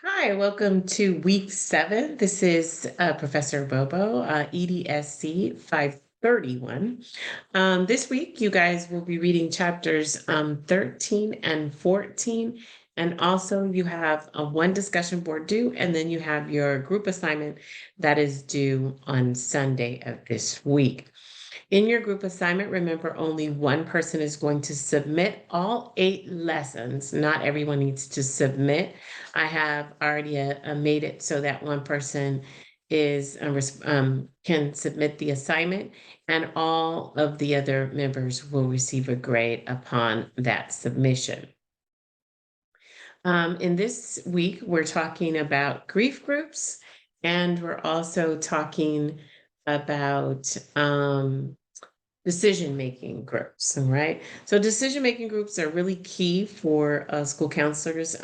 Hi, welcome to week 7. This is Professor Bobo, EDSC 531. This week, you guys will be reading chapters 13 and 14. And also, you have one discussion board due, and then you have your group assignment that is due on Sunday of this week. In your group assignment, remember only one person is going to submit all 8 lessons. Not everyone needs to submit. I have already made it so that one person is can submit the assignment, and all of the other members will receive a grade upon that submission. In this week, we're talking about grief groups, and we're also talking about decision-making groups, all right? So decision-making groups are really key for school counselors.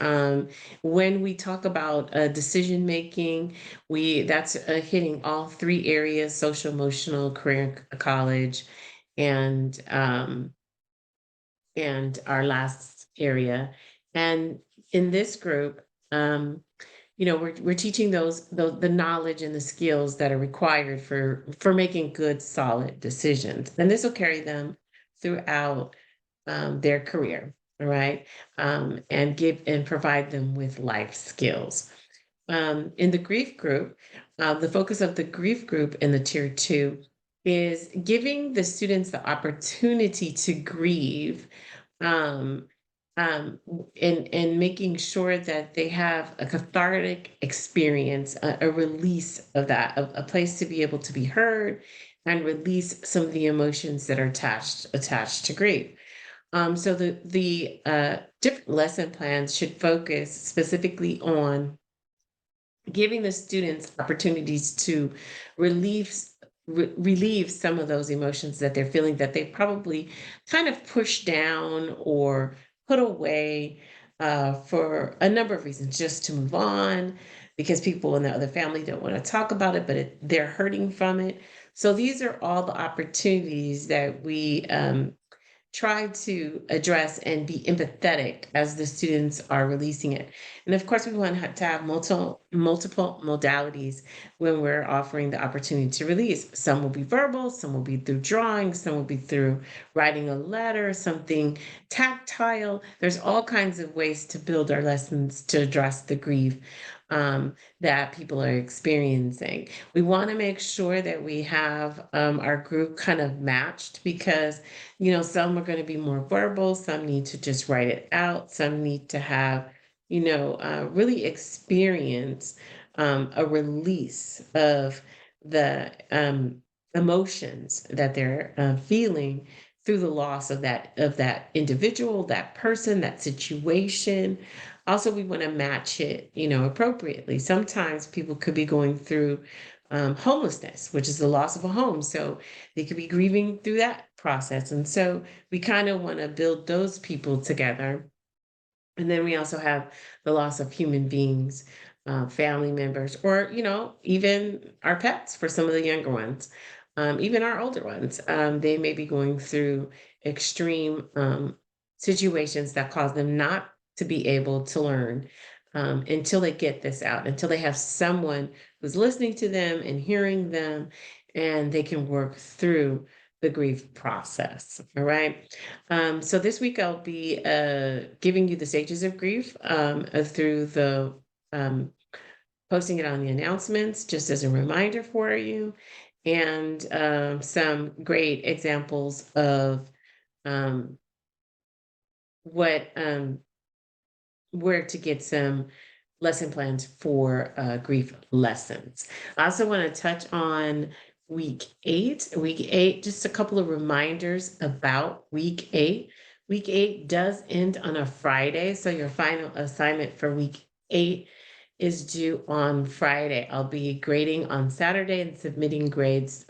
When we talk about decision-making, that's hitting all 3 areas: social, emotional, career, college, and our last area. And in this group, we're teaching the knowledge and the skills that are required for making good, solid decisions, and this will carry them throughout their career, all right, and give and provide them with life skills. In the grief group, the focus of the grief group in the tier 2 is giving the students the opportunity to grieve, um, and making sure that they have a cathartic experience, a release of that, a place to be able to be heard and release some of the emotions that are attached to grief. So the different lesson plans should focus specifically on giving the students opportunities to relieve relieve some of those emotions that they're feeling, that they probably kind of pushed down or put away for a number of reasons, just to move on, because people in the other family don't want to talk about it, but they're hurting from it. So these are all the opportunities that we try to address and be empathetic as the students are releasing it. And of course, we want to have multiple modalities when we're offering the opportunity to release. Some will be verbal, some will be through drawing, some will be through writing a letter, something tactile. There's all kinds of ways to build our lessons to address the grief that people are experiencing. We want to make sure that we have our group kind of matched, because some are going to be more verbal, some need to just write it out, some need to have, really experience a release of the emotions that they're feeling through the loss of that individual, that person, that situation. Also, we want to match it, appropriately. Sometimes people could be going through homelessness, which is the loss of a home. So they could be grieving through that process. And so we kind of want to build those people together. And then we also have the loss of human beings, family members, or, even our pets for some of the younger ones, even our older ones. They may be going through extreme situations that cause them not to be able to learn until they get this out, until they have someone who's listening to them and hearing them, and they can work through the grief process. All right. So this week I'll be giving you the stages of grief through the um, posting it on the announcements, just as a reminder for you, and some great examples of um, what where to get some lesson plans for grief lessons. I also want to touch on week 8. Week 8, just a couple of reminders about week 8. Week 8 does end on a Friday, so your final assignment for week 8 is due on Friday. I'll be grading on Saturday and submitting grades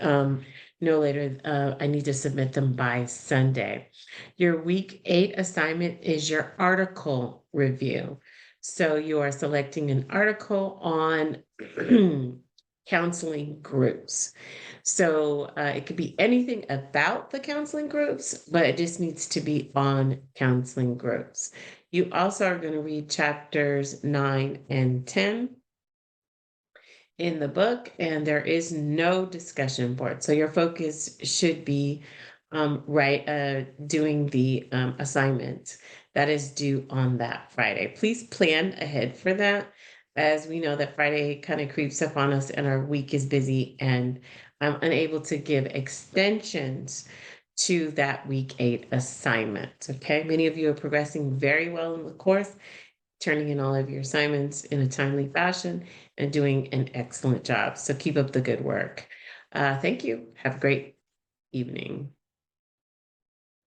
no later. I need to submit them by Sunday. Your week 8 assignment is your article review. So you are selecting an article on counseling groups. So it could be anything about the counseling groups, but it just needs to be on counseling groups. You also are going to read chapters 9 and 10 in the book, and there is no discussion board. So your focus should be doing the assignment that is due on that Friday. Please plan ahead for that, as we know that Friday kind of creeps up on us and our week is busy, and I'm unable to give extensions to that week 8 assignment. Okay, many of you are progressing very well in the course, turning in all of your assignments in a timely fashion and doing an excellent job. So keep up the good work. Thank you. Have a great evening.